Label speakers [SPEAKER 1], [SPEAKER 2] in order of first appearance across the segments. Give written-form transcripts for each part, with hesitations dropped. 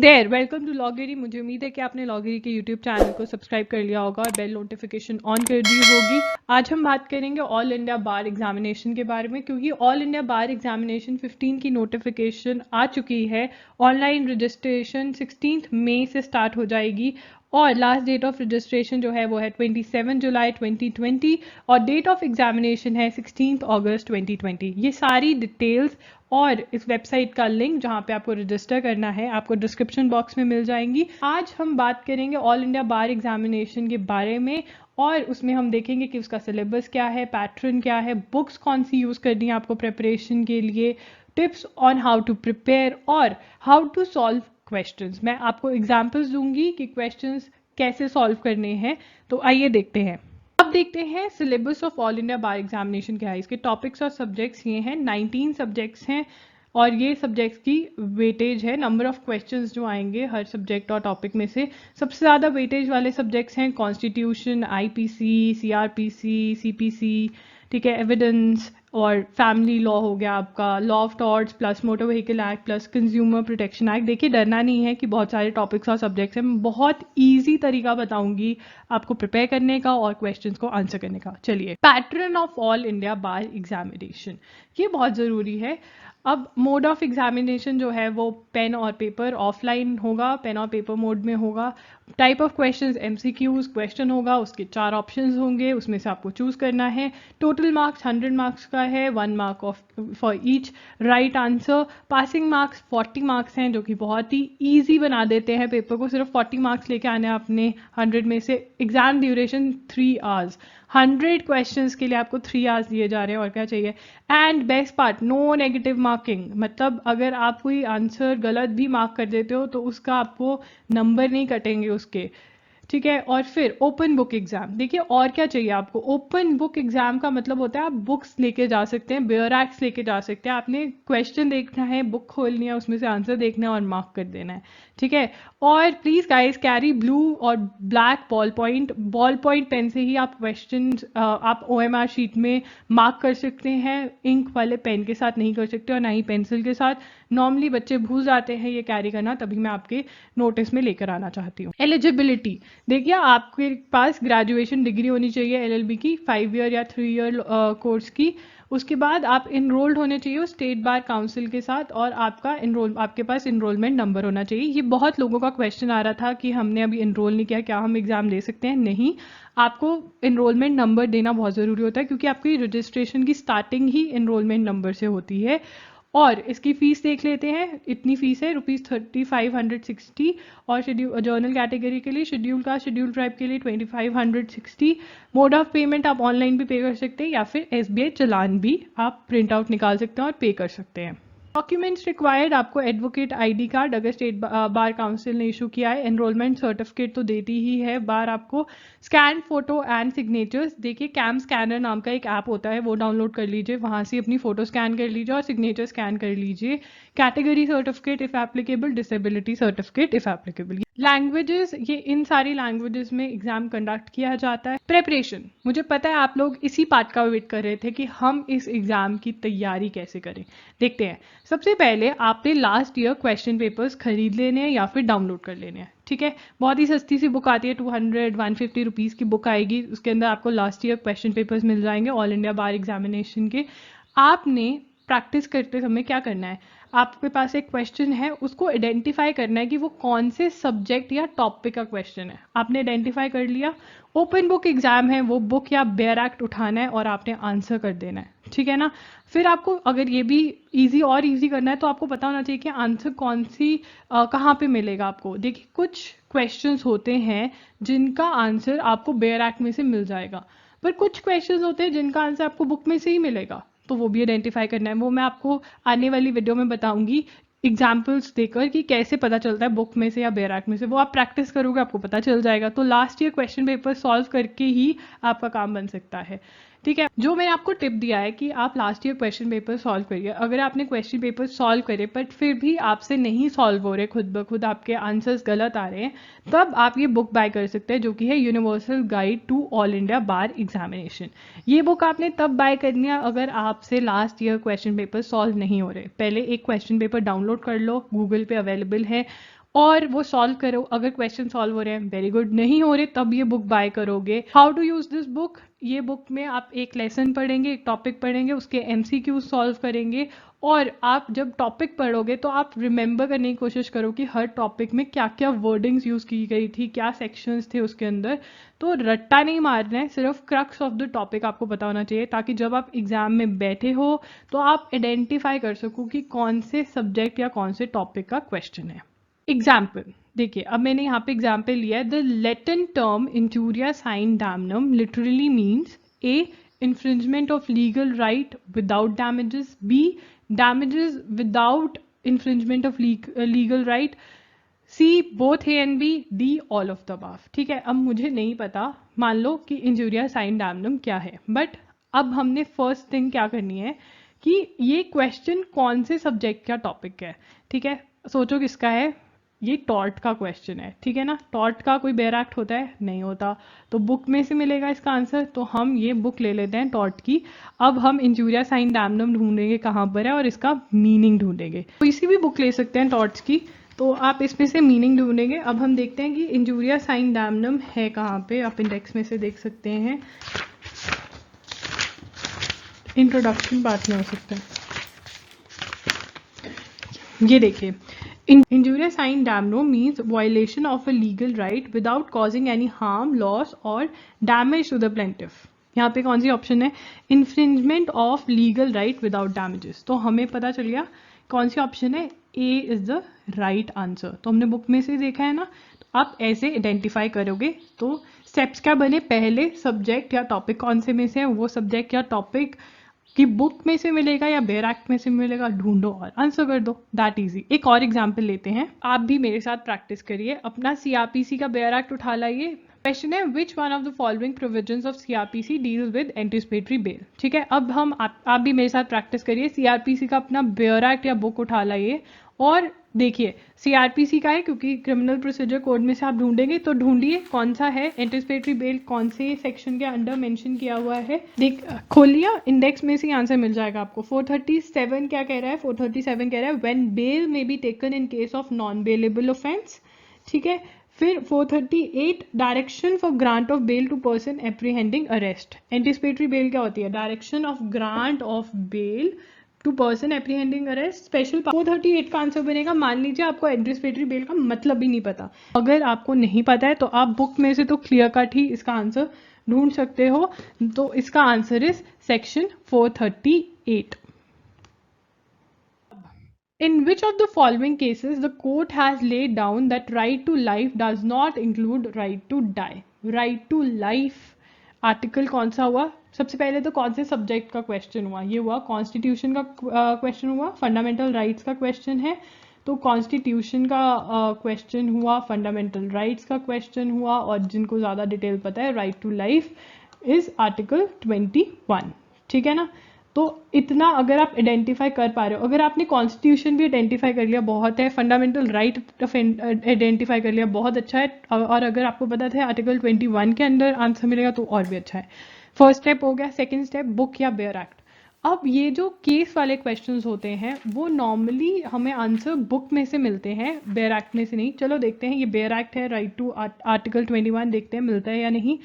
[SPEAKER 1] There, welcome to लॉगरी। मुझे उम्मीद है कि आपने लॉगरी के यूट्यूब चैनल को सब्सक्राइब कर लिया होगा और बेल नोटिफिकेशन ऑन कर दी होगी। आज हम बात करेंगे ऑल इंडिया बार एग्जामिनेशन के बारे में, क्योंकि ऑल इंडिया बार एग्जामिनेशन 15 की नोटिफिकेशन आ चुकी है। ऑनलाइन रजिस्ट्रेशन 16 मई से स्टार्ट हो जाएगी और लास्ट डेट ऑफ रजिस्ट्रेशन जो है वो है 27 जुलाई 2020 और डेट ऑफ एग्जामिनेशन है 16 अगस्त 2020। ये सारी डिटेल्स और इस वेबसाइट का लिंक जहां पे आपको रजिस्टर करना है आपको डिस्क्रिप्शन बॉक्स में मिल जाएंगी। आज हम बात करेंगे ऑल इंडिया बार एग्जामिनेशन के बारे में और उसमें हम देखेंगे कि उसका सिलेबस क्या है, पैटर्न क्या है, बुक्स कौन सी यूज़ करनी है आपको प्रिपरेशन के लिए, tips on how to prepare और हाउ टू सॉल्व क्वेश्चंस। मैं आपको एग्जांपल्स दूंगी कि क्वेश्चंस कैसे सॉल्व करने हैं। तो आइए देखते हैं। अब देखते हैं syllabus of all India bar examination क्या है। इसके टॉपिक्स और सब्जेक्ट्स ये हैं, 19 सब्जेक्ट्स हैं और ये सब्जेक्ट्स की वेटेज है, नंबर ऑफ क्वेश्चंस जो आएंगे हर सब्जेक्ट और टॉपिक में से। सबसे ज़्यादा वेटेज वाले सब्जेक्ट्स हैं कॉन्स्टिट्यूशन, आईपीसी, सीआरपीसी, सीपीसी, ठीक है, एविडेंस और फैमिली लॉ हो गया आपका, law of torts plus motor vehicle act plus consumer protection act. देखिए डरना नहीं है कि बहुत सारे टॉपिक्स और सब्जेक्ट्स हैं। मैं बहुत ईजी तरीका बताऊंगी आपको प्रिपेयर करने का और क्वेश्चंस को आंसर करने का। चलिए, pattern of all India bar examination, ये बहुत ज़रूरी है। अब मोड ऑफ एग्जामिनेशन जो है वो पेन और पेपर ऑफलाइन होगा, पेन और पेपर मोड में होगा। Type of questions MCQs question होगा, उसके 4 ऑप्शंस होंगे, उसमें से आपको चूज करना है। टोटल मार्क्स 100 मार्क्स का है, 1 mark of for each right answer. Passing marks 40 marks हैं, जो कि बहुत ही ईजी बना देते हैं पेपर को। सिर्फ 40 मार्क्स लेके आने हैं अपने 100 में से। एग्जाम ड्यूरेशन 3 आवर्स, 100 क्वेश्चंस के लिए आपको 3 आवर्स दिए जा रहे हैं, और क्या चाहिए। And best part, no negative marking, मतलब अगर आप कोई आंसर गलत भी मार्क कर देते हो तो उसका आपको नंबर नहीं कटेंगे उसके, ठीक है। और फिर ओपन बुक एग्जाम, देखिए और क्या चाहिए आपको। ओपन बुक एग्जाम का मतलब होता है आप बुक्स लेके जा सकते हैं, बेयर एक्ट्स लेके जा सकते हैं, आपने क्वेश्चन देखना है, बुक खोलनी है, उसमें से आंसर देखना है और मार्क कर देना है, ठीक है। और प्लीज गाइस कैरी ब्लू और ब्लैक बॉल पॉइंट पेन से ही आप क्वेश्चन आप ओएमआर शीट में मार्क कर सकते हैं। इंक वाले पेन के साथ नहीं कर सकते और ना ही पेंसिल के साथ। नॉर्मली बच्चे भूल जाते हैं ये कैरी करना, तभी मैं आपके नोटिस में लेकर आना चाहती हूँ। एलिजिबिलिटी, देखिए आपके पास ग्रेजुएशन डिग्री होनी चाहिए एलएलबी की, 5 ईयर या 3 ईयर कोर्स की। उसके बाद आप इनरोल्ड होने चाहिए स्टेट बार काउंसिल के साथ और आपके पास इनरोलमेंट नंबर होना चाहिए। ये बहुत लोगों का क्वेश्चन आ रहा था कि हमने अभी इनरोल नहीं किया, क्या हम एग्जाम दे सकते हैं। नहीं, आपको इनरोलमेंट नंबर देना बहुत ज़रूरी होता है, क्योंकि आपकी रजिस्ट्रेशन की स्टार्टिंग ही इनरोलमेंट नंबर से होती है। और इसकी फीस देख लेते हैं, इतनी फीस है ₹3560 और शेड्यूल जर्नल कैटेगरी के लिए, शेड्यूल कास्ट शेड्यूल ट्राइब के लिए 2560। मोड ऑफ पेमेंट आप ऑनलाइन भी पे कर सकते हैं या फिर एसबीआई चालान भी आप प्रिंट आउट निकाल सकते हैं और पे कर सकते हैं। डॉक्यूमेंट्स रिक्वायर्ड, आपको एडवोकेट आईडी कार्ड अगर स्टेट बार काउंसिल ने इशू किया है, एनरोलमेंट सर्टिफिकेट तो देती ही है बार आपको, स्कैन फोटो एंड सिग्नेचर्स। देखिए कैम स्कैनर नाम का एक ऐप होता है, वो डाउनलोड कर लीजिए, वहां से अपनी फोटो स्कैन कर लीजिए और सिग्नेचर स्कैन कर लीजिए। Category certificate if applicable, disability certificate if applicable. Languages, ये इन सारी लैंग्वेजेस में एग्जाम कंडक्ट किया जाता है। प्रेपरेशन, मुझे पता है आप लोग इसी पार्ट का वेट कर रहे थे कि हम इस एग्जाम की तैयारी कैसे करें। देखते हैं। सबसे पहले आपने लास्ट ईयर क्वेश्चन पेपर्स खरीद लेने हैं या फिर डाउनलोड कर लेने हैं, ठीक है। बहुत ही सस्ती सी बुक आती है, 200-150 रुपीज़ की बुक आएगी, उसके अंदर आपको लास्ट ईयर क्वेश्चन पेपर्स मिल जाएंगे ऑल इंडिया बार एग्जामिनेशन के। आपने प्रैक्टिस करते समय क्या करना है, आपके पास एक क्वेश्चन है, उसको आइडेंटिफाई करना है कि वो कौन से सब्जेक्ट या टॉपिक का क्वेश्चन है। आपने आइडेंटिफाई कर लिया, ओपन बुक एग्जाम है, वो बुक या बेयर एक्ट उठाना है और आपने आंसर कर देना है, ठीक है ना। फिर आपको अगर ये भी इजी और इजी करना है तो आपको पता होना चाहिए कि आंसर कौन सी कहाँ पे मिलेगा आपको। देखिए कुछ क्वेश्चंस होते हैं जिनका आंसर आपको बेयर एक्ट में से मिल जाएगा, पर कुछ क्वेश्चंस होते हैं जिनका आंसर आपको बुक में से ही मिलेगा, तो वो भी आइडेंटिफाई करना है। वो मैं आपको आने वाली वीडियो में बताऊंगी एग्जाम्पल्स देकर कि कैसे पता चलता है बुक में से या बेयर एक्ट में से। वो आप प्रैक्टिस करोगे आपको पता चल जाएगा। तो last year question paper solve करके ही आपका काम बन सकता है, ठीक है। जो मैंने आपको टिप दिया है कि आप last year question paper solve करिए, अगर आपने क्वेश्चन पेपर सॉल्व करे पर फिर भी आपसे नहीं सॉल्व हो रहे, खुद ब खुद आपके आंसर्स गलत आ रहे हैं, तब आप ये बुक बाय कर सकते हैं, जो कि है universal guide to all India bar examination. ये बुक आपने तब बाय करनी है अगर आपसे last year question paper solve नहीं हो रहे। पहले एक क्वेश्चन पेपर डाउनलोड कर लो, गूगल पे अवेलेबल है, और वो सॉल्व करो। अगर क्वेश्चन सॉल्व हो रहे हैं वेरी गुड, नहीं हो रहे तब ये बुक बाय करोगे। How to use this book, ये बुक में आप एक लेसन पढ़ेंगे, एक टॉपिक पढ़ेंगे, उसके एमसीक्यू सॉल्व करेंगे। और आप जब टॉपिक पढ़ोगे तो आप रिमेंबर करने की कोशिश करो कि हर टॉपिक में क्या क्या वर्डिंग्स यूज की गई थी, क्या सेक्शंस थे उसके अंदर। तो रट्टा नहीं मारना है, सिर्फ क्रक्स ऑफ द टॉपिक आपको पता होना चाहिए, ताकि जब आप एग्जाम में बैठे हो तो आप आइडेंटिफाई कर सको कि कौन से सब्जेक्ट या कौन से टॉपिक का क्वेश्चन है। एग्जाम्पल देखिए, अब मैंने यहाँ पे एग्जाम्पल लिया है। The Latin term injuria sine damnum literally means a infringement of legal right without damages, b damages without infringement of legal right, c both a and b, d all of the above। ठीक है, अब मुझे नहीं पता, मान लो कि injuria sine damnum क्या है, बट अब हमने फर्स्ट थिंग क्या करनी है कि ये क्वेश्चन कौन से सब्जेक्ट का टॉपिक है। ठीक है, सोचो किसका है, ये टॉर्ट का क्वेश्चन है। ठीक है ना, टॉर्ट का कोई बेयर एक्ट होता है, नहीं होता, तो बुक में से मिलेगा इसका आंसर। तो हम ये बुक ले लेते हैं टॉर्ट की। अब हम इंजूरिया साइन डैमनम ढूंढेंगे कहाँ पर है और इसका मीनिंग ढूंढेंगे। तो इसी भी बुक ले सकते हैं टॉर्ट्स की, तो आप इसमें से मीनिंग ढूंढेंगे। अब हम देखते हैं कि इंजूरिया साइन डैमनम है कहाँ पे, आप इंडेक्स में से देख सकते हैं। इंट्रोडक्शन पार्ट में हो सकता है, ये देखिए, injurious sign damno means violation of a legal right without causing any harm, loss or damage to the plaintiff। यहाँ पे कौन सी ऑप्शन है, infringement of legal right without damages। तो हमें पता चल गया कौन सी ऑप्शन है, A is the right answer। तो हमने बुक में से देखा है ना, तो आप ऐसे आइडेंटिफाई करोगे। तो स्टेप्स क्या बने, पहले सब्जेक्ट या टॉपिक कौन से में से है, वो सब्जेक्ट या टॉपिक कि बुक में से मिलेगा या बेयर एक्ट में से मिलेगा, ढूंढो और आंसर कर दो, दैट इजी। एक और एग्जांपल लेते हैं, आप भी मेरे साथ प्रैक्टिस करिए। अपना सीआरपीसी का बेयर एक्ट उठा लाइए। क्वेश्चन है, which one of the following provisions of CrPC deals with anticipatory bell. ठीक है, अब हम आप भी मेरे साथ प्रैक्टिस करिए। सीआरपीसी का अपना बेयर एक्ट या बुक उठा लाइए और देखिए सीआरपीसी का है, क्योंकि क्रिमिनल प्रोसीजर कोड में से आप ढूंढेंगे, तो ढूंढिए कौन सा है, एंटिसिपेटरी बेल कौन से सेक्शन के अंडर मेंशन किया हुआ है। देख खोलिए, इंडेक्स में से आंसर मिल जाएगा आपको। 437 क्या कह रहा है, 437 कह रहा है when bail may be taken in case of non bailable offence. ठीक है, फिर 438 direction for grant of bail to person apprehending arrest. Anticipatory bail क्या होती है, direction of grant of bail to person apprehending arrest. Special 438 का answer बनेगा। मान लीजिए आपको एंटिसिपेटरी बेल का मतलब भी नहीं पता, अगर आपको नहीं पता है तो आप बुक में से तो क्लियर कट ही इसका आंसर ढूंढ सकते हो। तो इसका answer is section 438। In which of the following cases the court has laid down that right to life does not include right to die? Right to life article कौन सा हुआ, सबसे पहले तो कौन से सब्जेक्ट का क्वेश्चन हुआ, ये हुआ कॉन्स्टिट्यूशन का क्वेश्चन हुआ, फंडामेंटल राइट्स का क्वेश्चन है, तो कॉन्स्टिट्यूशन का क्वेश्चन हुआ, फंडामेंटल राइट्स का क्वेश्चन हुआ, और जिनको ज़्यादा डिटेल पता है, right to life is article 21। ठीक है ना, तो इतना अगर आप आइडेंटिफाई कर पा रहे हो, अगर आपने कॉन्स्टिट्यूशन भी आइडेंटिफाई कर लिया बहुत है, फंडामेंटल राइट आइडेंटिफाई कर लिया बहुत अच्छा है, और अगर आपको पता था आर्टिकल 21 के अंदर आंसर मिलेगा तो और भी अच्छा है। फर्स्ट स्टेप हो गया। सेकंड स्टेप, बुक या बेयर एक्ट। अब ये जो केस वाले क्वेश्चंस होते हैं वो नॉर्मली हमें आंसर बुक में से मिलते हैं, बेयर एक्ट में से नहीं। चलो देखते हैं, ये बेयर एक्ट है, राइट टू आर्टिकल 21, देखते हैं मिलता है या नहीं।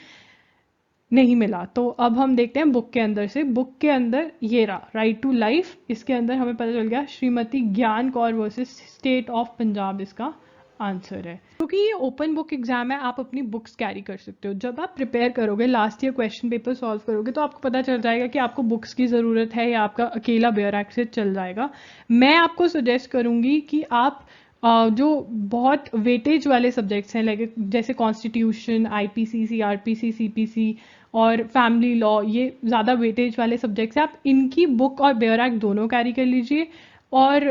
[SPEAKER 1] नहीं मिला, तो अब हम देखते हैं बुक के अंदर से। बुक के अंदर ये रहा, राइट टू लाइफ, इसके अंदर हमें पता चल गया श्रीमती ज्ञान Kaur versus state of Punjab इसका आंसर है। क्योंकि ये ओपन बुक एग्जाम है, आप अपनी बुक्स कैरी कर सकते हो। जब आप प्रिपेयर करोगे, last year question paper solve करोगे, तो आपको पता चल जाएगा कि आपको बुक्स की ज़रूरत है या आपका अकेला बेयर एक्ट से चल जाएगा। मैं आपको सजेस्ट करूंगी कि आप जो बहुत वेटेज वाले सब्जेक्ट्स हैं, लाइक जैसे कॉन्स्टिट्यूशन, आईपीसी, सीआरपीसी, सीपीसी और फैमिली लॉ, ये ज़्यादा वेटेज वाले सब्जेक्ट्स हैं, आप इनकी बुक और बेयर एक्ट दोनों कैरी कर लीजिए और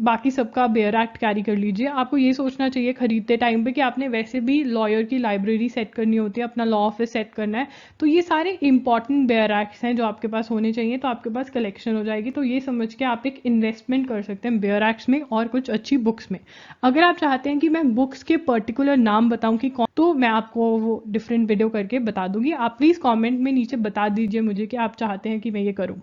[SPEAKER 1] बाकी सबका बेयर एक्ट कैरी कर लीजिए। आपको ये सोचना चाहिए खरीदते टाइम पे कि आपने वैसे भी लॉयर की लाइब्रेरी सेट करनी होती है, अपना लॉ ऑफिस सेट करना है, तो ये सारे इंपॉर्टेंट बेयर एक्ट्स हैं जो आपके पास होने चाहिए, तो आपके पास कलेक्शन हो जाएगी। तो ये समझ के आप एक इन्वेस्टमेंट कर सकते हैं बेयर एक्ट्स में और कुछ अच्छी बुक्स में। अगर आप चाहते हैं कि मैं बुक्स के पर्टिकुलर नाम बताऊं कि कौन, तो मैं आपको वो डिफरेंट वीडियो करके बता दूंगी। आप प्लीज़ कॉमेंट में नीचे बता दीजिए मुझे कि आप चाहते हैं कि मैं ये करूँ।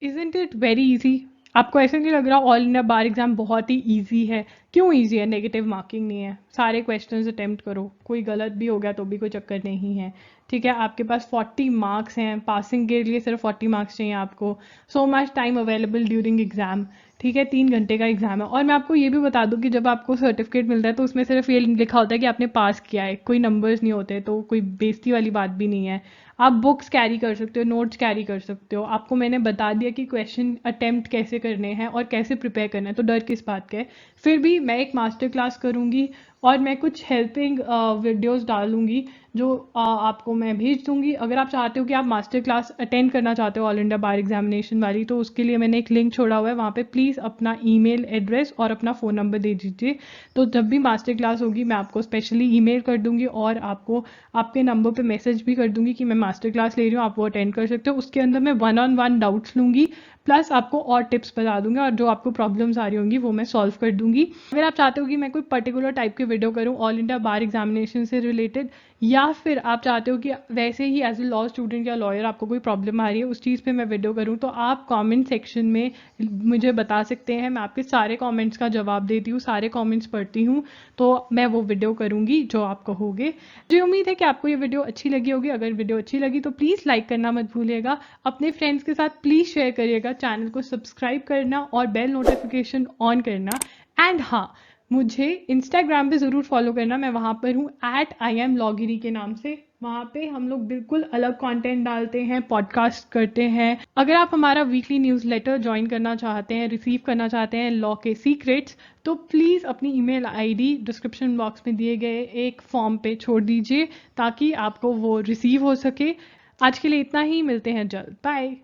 [SPEAKER 1] Isn't it very easy? आपको ऐसे नहीं लग रहा ऑल इंडिया बार एग्जाम बहुत ही इजी है? क्यों इजी है? नेगेटिव मार्किंग नहीं है, सारे क्वेश्चंस अटेम्प्ट करो, कोई गलत भी हो गया तो भी कोई चक्कर नहीं है। ठीक है, आपके पास 40 मार्क्स हैं, पासिंग के लिए सिर्फ 40 मार्क्स चाहिए आपको। So much time available during exam. ठीक है, 3 घंटे का एग्जाम है। और मैं आपको ये भी बता दूं कि जब आपको सर्टिफिकेट मिलता है तो उसमें सिर्फ ये लिखा होता है कि आपने पास किया है, कोई नंबर्स नहीं होते, तो कोई बेइज्जती वाली बात भी नहीं है। आप बुक्स कैरी कर सकते हो, नोट्स कैरी कर सकते हो। आपको मैंने बता दिया कि क्वेश्चन अटेम्प्ट कैसे करने हैं और कैसे प्रिपेयर करना है, तो डर किस बात का है। फिर भी मैं एक मास्टर क्लास करूँगी और मैं कुछ हेल्पिंग वीडियोस डालूंगी जो आपको मैं भेज दूंगी। अगर आप चाहते हो कि आप मास्टर क्लास अटेंड करना चाहते हो ऑल इंडिया बार एग्जामिनेशन वाली, तो उसके लिए मैंने एक लिंक छोड़ा हुआ है, वहाँ पे प्लीज़ अपना ईमेल एड्रेस और अपना फ़ोन नंबर दे दीजिए। तो जब भी मास्टर क्लास होगी मैं आपको स्पेशली ईमेल कर दूंगी और आपको आपके नंबर पे मैसेज भी कर दूंगी कि मैं मास्टर क्लास ले रही हूँ, आप वो अटेंड कर सकते हो। उसके अंदर मैं 1-on-1 डाउट्स लूँगी, प्लस आपको और टिप्स बता दूंगी और जो आपको प्रॉब्लम्स आ रही होंगी वो मैं सॉल्व कर दूंगी। अगर आप चाहते हो कि मैं कोई पर्टिकुलर टाइप की वीडियो करूं ऑल इंडिया बार एग्जामिनेशन से रिलेटेड, या फिर आप चाहते हो कि वैसे ही एज ए लॉ स्टूडेंट या लॉयर आपको कोई प्रॉब्लम आ रही है उस चीज़ पे मैं वीडियो करूं, तो आप कमेंट सेक्शन में मुझे बता सकते हैं। मैं आपके सारे कमेंट्स का जवाब देती हूँ, सारे कमेंट्स पढ़ती हूँ, तो मैं वो वीडियो करूँगी जो आप कहोगे। मुझे उम्मीद है कि आपको ये वीडियो अच्छी लगी होगी। अगर वीडियो अच्छी लगी तो प्लीज़ लाइक करना मत भूलिएगा, अपने फ्रेंड्स के साथ प्लीज़ शेयर करिएगा, चैनल को सब्सक्राइब करना और बेल नोटिफिकेशन ऑन करना। एंड हाँ, मुझे इंस्टाग्राम पे ज़रूर फॉलो करना, मैं वहाँ पर हूँ @IamLogiri के नाम से। वहाँ पे हम लोग बिल्कुल अलग कंटेंट डालते हैं, पॉडकास्ट करते हैं। अगर आप हमारा वीकली न्यूज़लेटर ज्वाइन करना चाहते हैं, रिसीव करना चाहते हैं लॉ के सीक्रेट्स, तो प्लीज़ अपनी ईमेल आईडी डिस्क्रिप्शन बॉक्स में दिए गए एक फॉर्म पे छोड़ दीजिए ताकि आपको वो रिसीव हो सके। आज के लिए इतना ही, मिलते हैं जल्द, बाय।